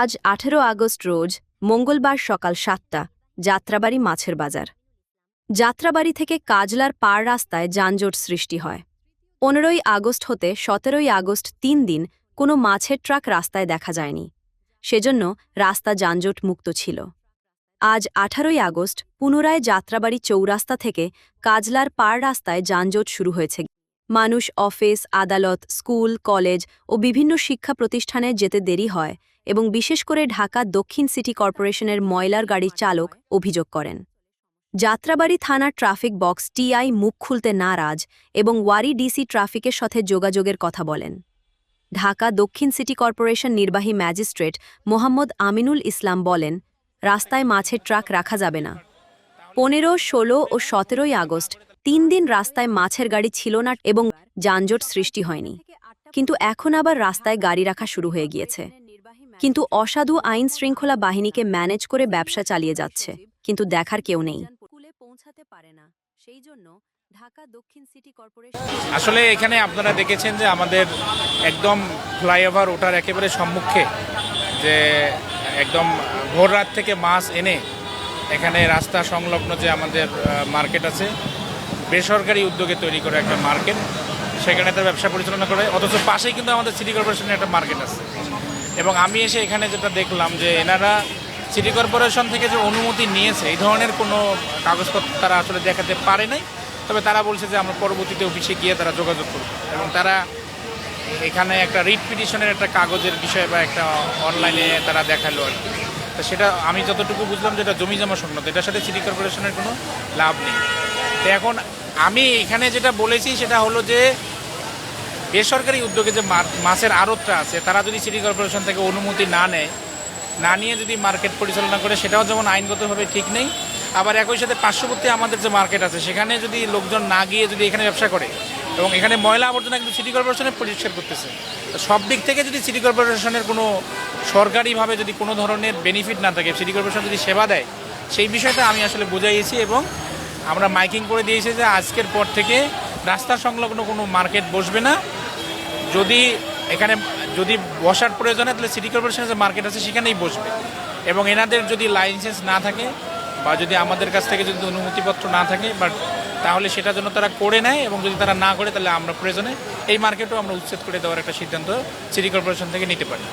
আজ 18 আগস্ট রোজ মঙ্গলবার সকাল 7টা যাত্রাবাড়ি মাছের বাজার। যাত্রাবাড়ি থেকে কাজলার পাড় রাস্তায় যানজট সৃষ্টি হয়। 15ই আগস্ট হতে 17ই আগস্ট 3 দিন কোনো মাছের ট্রাক রাস্তায় দেখা যায়নি, সেজন্য রাস্তা যানজট মুক্ত ছিল। আজ 18ই আগস্ট পুনরায় যাত্রাবাড়ি চৌরাস্তা থেকে কাজলার পাড় রাস্তায় যানজট শুরু হয়েছে। মানুষ অফিস, আদালত, স্কুল, কলেজ ও বিভিন্ন শিক্ষা প্রতিষ্ঠানে যেতে দেরি হয় এবং বিশেষ করে ঢাকা দক্ষিণ সিটি কর্পোরেশনের ময়লার গাড়ির চালক অভিযোগ করেন। যাত্রাবাড়ি থানার ট্রাফিক বক্স টিআই মুখ খুলতে নারাজ এবং ওয়ারি ডিসি ট্রাফিকের সাথে যোগাযোগের কথা বলেন। ঢাকা দক্ষিণ সিটি কর্পোরেশন নির্বাহী ম্যাজিস্ট্রেট মোহাম্মদ আমিনুল ইসলাম বলেন, রাস্তায় মাছের ট্রাক রাখা যাবে না। 15, 16 ও 17ই আগস্ট 3 দিন রাস্তায় মাছের গাড়ি ছিল না এবং যানজট সৃষ্টি হয়নি, কিন্তু এখন আবার রাস্তায় গাড়ি রাখা শুরু হয়ে গিয়েছে। কিন্তু অসাধু আইন শৃঙ্খলা বাহিনীকে ম্যানেজ করে ব্যবসা চালিয়ে যাচ্ছে, কিন্তু দেখার কেউ নেই। আসলে এখানে আপনারা দেখেছেন যে আমাদের একদম ফ্লাইওভার ওঠার একেবারে সম্মুখে যে একদম ভোর রাত থেকে মাছ এনে এখানে রাস্তা সংলগ্ন যে আমাদের মার্কেট আছে, বেসরকারি উদ্যোগে তৈরি করা একটা মার্কেট, সেখানে তার ব্যবসা পরিচালনা করে, অথচ পাশেই কিন্তু আমাদের সিটি কর্পোরেশনের একটা মার্কেট আছে। এবং আমি এসে এখানে যেটা দেখলাম যে এনারা সিটি কর্পোরেশন থেকে যে অনুমতি নিয়েছে এই ধরনের কোনো কাগজপত্র তারা আসলে দেখাতে পারে নাই। তবে তারা বলছে যে আমরা পরবর্তীতে অফিসে গিয়ে তারা যোগাযোগ করব, এবং তারা এখানে একটা রিট পিটিশনের একটা কাগজের বিষয় বা একটা অনলাইনে তারা দেখালো আর কি। তো সেটা আমি যতটুকু বুঝলাম যে এটা জমি জমা সংক্রান্ত, এটার সাথে সিটি কর্পোরেশনের কোনো লাভ নেই। তো এখন আমি এখানে যেটা বলেছি সেটা হলো যে বেসরকারি উদ্যোগে যে মাছের আড়তটা আছে তারা যদি সিটি কর্পোরেশন থেকে অনুমতি না নিয়ে যদি মার্কেট পরিচালনা করে, সেটাও যেমন আইনগতভাবে ঠিক নেই। আবার একই সাথে পার্শ্ববর্তী আমাদের যে মার্কেট আছে সেখানে যদি লোকজন না গিয়ে যদি এখানে ব্যবসা করে, এবং এখানে ময়লা আবর্জনা কিন্তু সিটি কর্পোরেশনে পরিষ্কার করতেছে, তো সব দিক থেকে যদি সিটি কর্পোরেশনের কোনো সরকারিভাবে যদি কোনো ধরনের বেনিফিট না থাকে, সিটি কর্পোরেশন যদি সেবা দেয়, সেই বিষয়টা আমি আসলে বুঝাইয়েছি এবং আমরা মাইকিং করে দিয়েছি যে আজকের পর থেকে রাস্তা সংলগ্ন কোনো মার্কেট বসবে না। যদি এখানে যদি বসার প্রয়োজন হয় তাহলে সিটি কর্পোরেশনের যে মার্কেট আছে সেখানেই বসবে, এবং এনাদের যদি লাইসেন্স না থাকে বা যদি আমাদের কাছ থেকে যদি অনুমতিপত্র না থাকে তাহলে সেটার জন্য তারা করে নেয়, এবং যদি তারা না করে তাহলে আমরা প্রয়োজনে এই মার্কেটও আমরা উচ্ছেদ করে দেওয়ার একটা সিদ্ধান্ত সিটি কর্পোরেশন থেকে নিতে পারি।